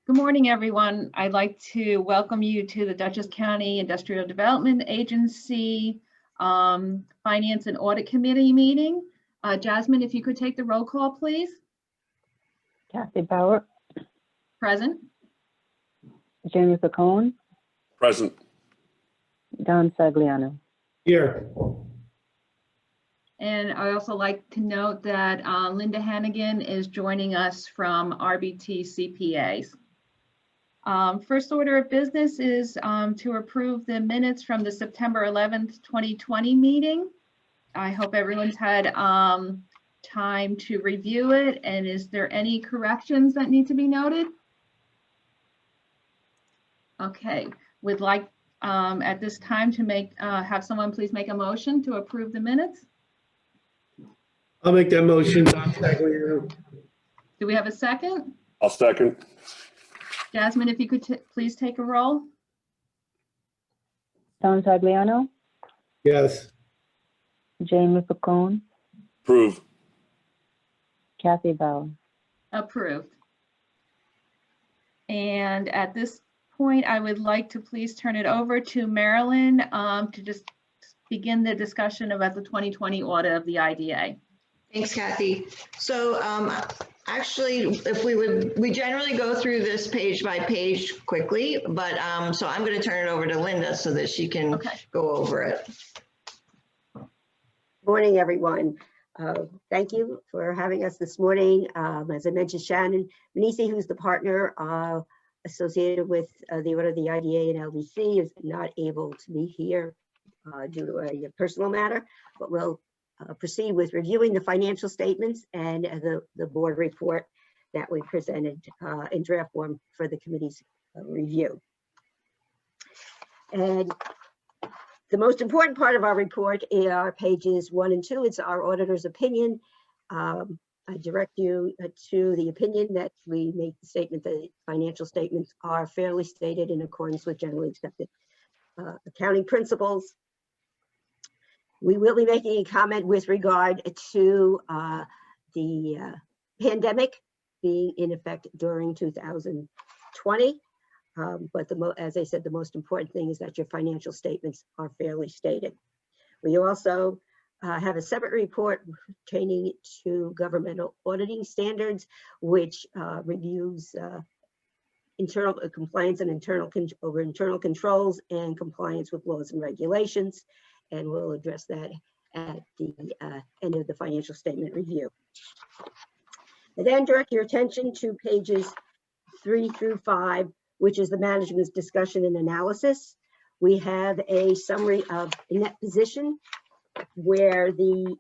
Good morning, everyone. I'd like to welcome you to the Dutchess County Industrial Development Agency Finance and Audit Committee meeting. Jasmine, if you could take the roll call, please. Kathy Bauer, Present. Jamie Picone, Present. Don Sagliano. Here. And I also like to note that Linda Hannigan is joining us from RBT CPAs. First order of business is to approve the minutes from the September 11th, 2020 meeting. I hope everyone's had time to review it. And is there any corrections that need to be noted? Okay, would like at this time to have someone please make a motion to approve the minutes. I'll make that motion. Don Sagliano. Do we have a second? I'll second. Jasmine, if you could please take a roll. Don Sagliano, Yes. Jamie Picone, Approve. Kathy Bauer. Approved. And at this point, I would like to please turn it over to Marilyn to just begin the discussion about the 2020 audit of the IDA. Thanks, Kathy. So actually, if we generally go through this page by page quickly, but so I'm going to turn it over to Linda so that she can go over it. Morning, everyone. Thank you for having us this morning. As I mentioned, Shannon Manisi, who's the partner associated with the audit of the IDA and LDC, is not able to be here due to a personal matter, but we'll proceed with reviewing the financial statements and the board report that we presented in draft form for the committee's review. And the most important part of our report are pages 1 and 2. It's our auditor's opinion. I direct you to the opinion that we make the statement that financial statements are fairly stated in accordance with generally accepted accounting principles. We will be making a comment with regard to the pandemic being in effect during 2020. But as I said, the most important thing is that your financial statements are fairly stated. We also have a separate report pertaining to governmental auditing standards, which reviews internal compliance and internal controls and compliance with laws and regulations. And we'll address that at the end of the financial statement review. And then direct your attention to pages 3 through 5, which is the management's discussion and analysis. We have a summary of net position where the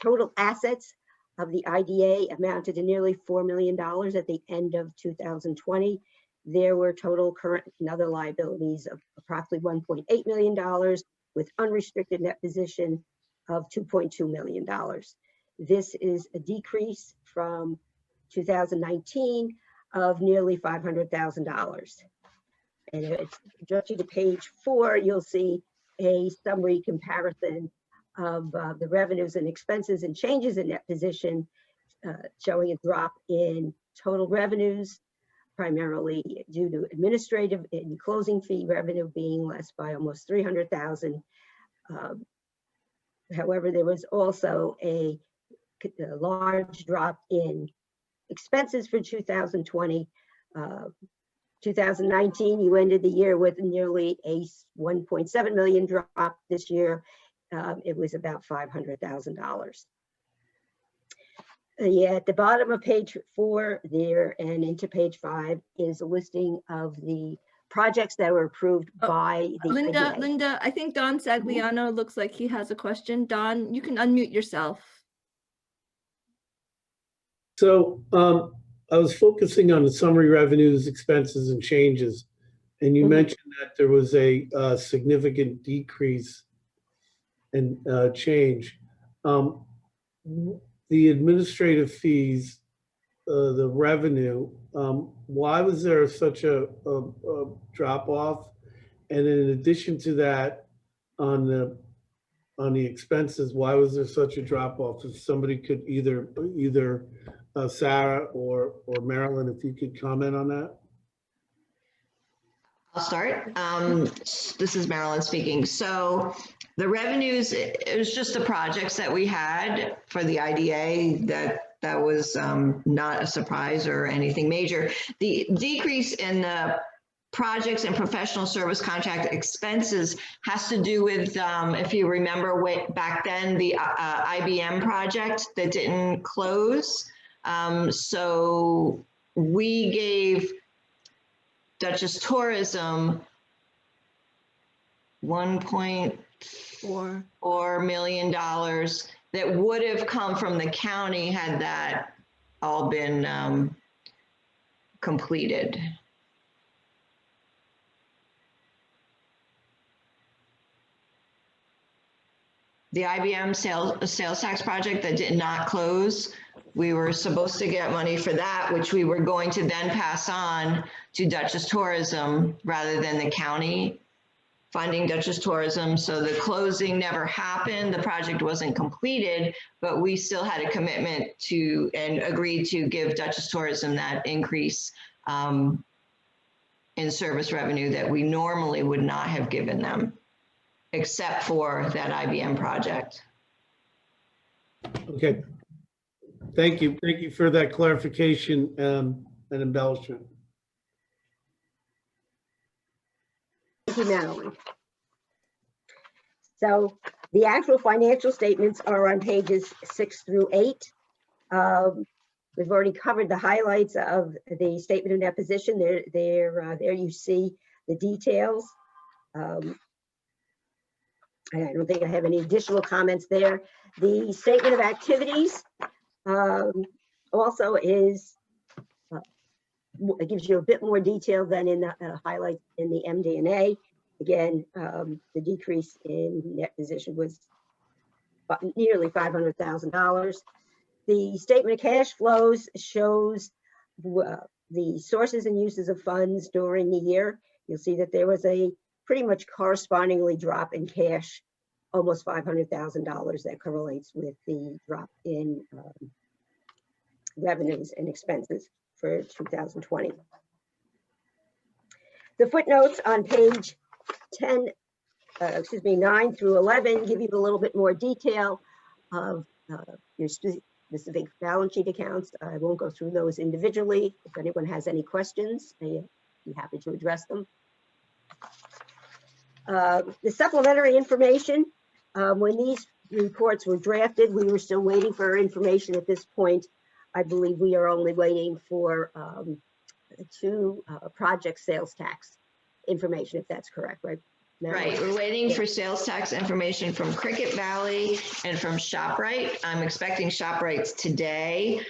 total assets of the IDA amounted to nearly $4 million at the end of 2020. There were total current and other liabilities of approximately $1.8 million with unrestricted net position of $2.2 million. This is a decrease from 2019 of nearly $500,000. And if I direct you to page 4, you'll see a summary comparison of the revenues and expenses and changes in net position, showing a drop in total revenues, primarily due to administrative and closing fee revenue being less by almost $300,000. However, there was also a large drop in expenses for 2020. 2019, you ended the year with nearly a 1.7 million drop. This year, it was about $500,000. Yeah, at the bottom of page 4 there and into page 5 is a listing of the projects that were approved by the IDA. Linda, I think Don Sagliano looks like he has a question. Don, you can unmute yourself. So I was focusing on the summary revenues, expenses, and changes. And you mentioned that there was a significant decrease in change. The administrative fees, the revenue, why was there such a drop off? And in addition to that, on the expenses, why was there such a drop off? If somebody could either Sarah or Marilyn, if you could comment on that. I'll start. This is Marilyn speaking. So the revenues, it was just the projects that we had for the IDA that was not a surprise or anything major. The decrease in the projects and professional service contract expenses has to do with, if you remember way back then, the IBM project that didn't close. So we gave Duchess Tourism $1.4 million that would have come from the county had that all been completed. The IBM sales tax project that did not close, we were supposed to get money for that, which we were going to then pass on to Duchess Tourism rather than the county funding Duchess Tourism. So the closing never happened. The project wasn't completed, but we still had a commitment to and agreed to give Duchess Tourism that increase in service revenue that we normally would not have given them, except for that IBM project. Okay. Thank you. Thank you for that clarification and embellishment. Thank you, Madeline. So the actual financial statements are on pages 6 through 8. We've already covered the highlights of the statement of net position. There you see the details. I don't think I have any additional comments there. The statement of activities also is, it gives you a bit more detail than in the highlight in the MD&A. Again, the decrease in net position was nearly $500,000. The statement of cash flows shows the sources and uses of funds during the year. You'll see that there was a pretty much correspondingly drop in cash, almost $500,000 that correlates with the drop in revenues and expenses for 2020. The footnotes on page 9 through 11 give you a little bit more detail of your specific balance sheet accounts. I won't go through those individually. If anyone has any questions, I'd be happy to address them. The supplementary information, when these reports were drafted, we were still waiting for information at this point. I believe we are only waiting for 2 project sales tax information, if that's correct, right? Right, we're waiting for sales tax information from Cricket Valley and from ShopRite. I'm expecting ShopRite's today.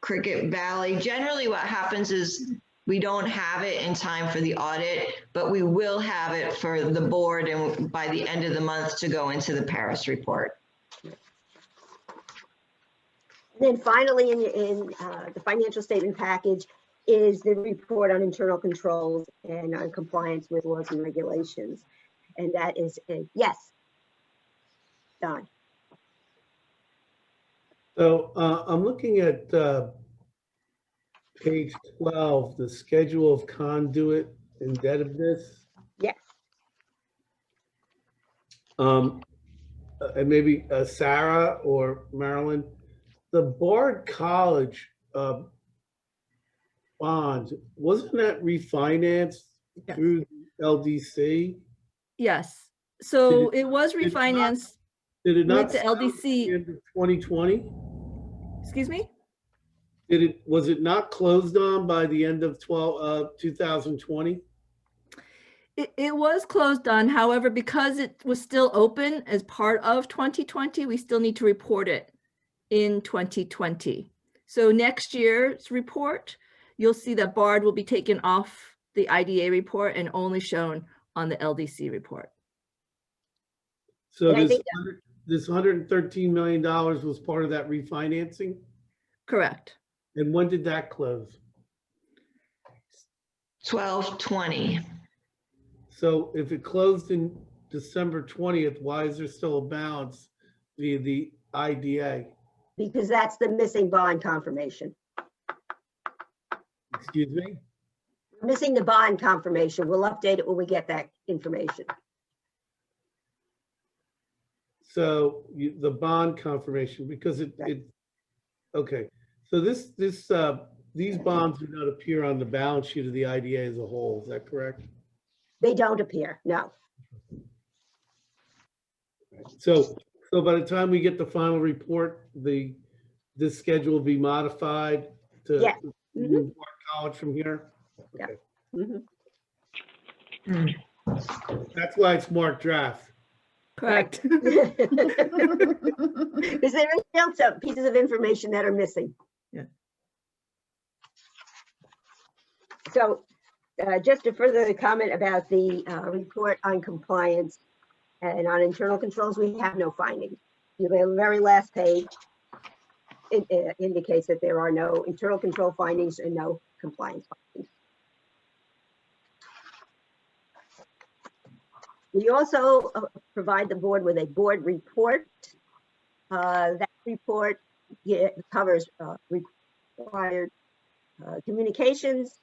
Cricket Valley, generally what happens is we don't have it in time for the audit, but we will have it for the board and by the end of the month to go into the Paris report. And then finally, in the financial statement package is the report on internal controls and on compliance with laws and regulations. And that is a yes. Don. So I'm looking at page 12, the schedule of conduit indebtedness. Yes. And maybe Sarah or Marilyn, the Bard College bond, wasn't that refinanced Yes. through LDC? Yes, so Did it was did it not- refinanced Did it not with the stop at the LDC. end of 2020? Excuse me? Was it not closed on by the end of 2020? It was closed on, however, because it was still open as part of 2020, we still need to report it in 2020. So next year's report, you'll see that BARD will be taken off the IDA report and only shown on the LDC report. So And I this, think this $113 million was part of that refinancing? Correct. And when did that close? 12/20. So if it closed in December 20th, why is there still a balance via the IDA? because that's the missing bond confirmation. Excuse me? Missing the bond confirmation. We'll update it when we get that information. So the bond confirmation, because okay. So these bonds do not appear on the balance sheet of the IDA as a whole. Is that correct? They don't appear, no. So by the time we get the final report, this schedule will be modified to Yeah. Mhm. move Warren College from here? Yeah. Okay. Mhm. That's why it's marked draft. Correct. Because there are still some pieces of information that are missing. Yeah. So just to further comment about the report on compliance and on internal controls, we have no findings. The very last page indicates that there are no internal control findings and no compliance findings. We also provide the board with a board report. That report covers required communications.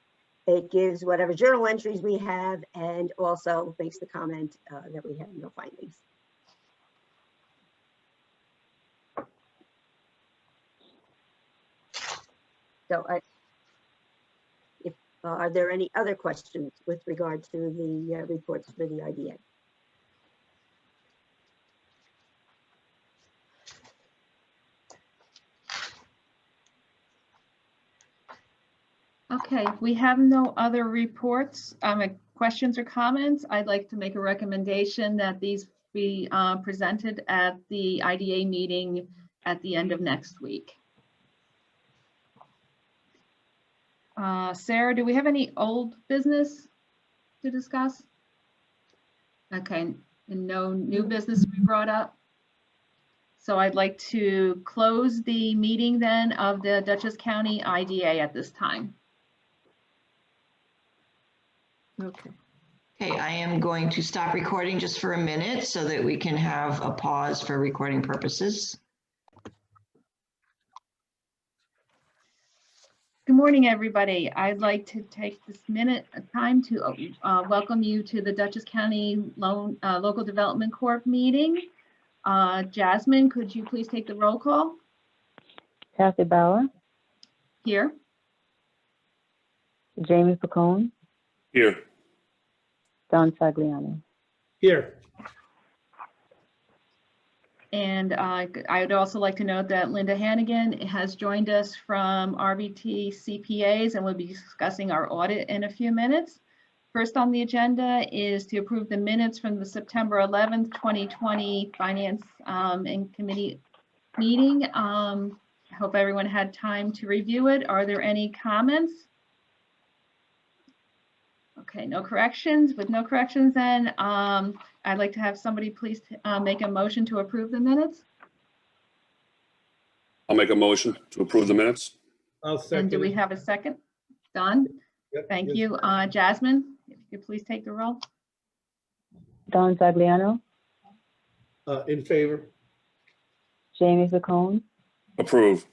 It gives whatever journal entries we have and also makes the comment that we have no findings. So are there any other questions with regard to the reports for the IDA? Okay, we have no other reports, questions or comments. I'd like to make a recommendation that these be presented at the IDA meeting at the end of next week. Sarah, do we have any old business to discuss? Okay, and no new business to be brought up? So I'd like to close the meeting then of the Dutchess County IDA at this time. Okay. Okay, I am going to stop recording just for a minute so that we can have a pause for recording purposes. Good morning, everybody. I'd like to take this minute of time to welcome you to the Dutchess County Local Development Corp meeting. Jasmine, could you please take the roll call? Kathy Bauer, Here. Jamie Pacone, Here. Don Sagliano. Here. And I would also like to note that Linda Hannigan has joined us from RBT CPAs and we'll be discussing our audit in a few minutes. First on the agenda is to approve the minutes from the September 11th, 2020 Finance and Committee meeting. I hope everyone had time to review it. Are there any comments? Okay, no corrections. With no corrections, then I'd like to have somebody please make a motion to approve the minutes. I'll make a motion to approve the minutes. I'll And second do we it. have a second? Done. Yep, Thank yes. you. Jasmine, if you could please take the roll. Don Sagliano, In favor? Jamie Pacone, Approve.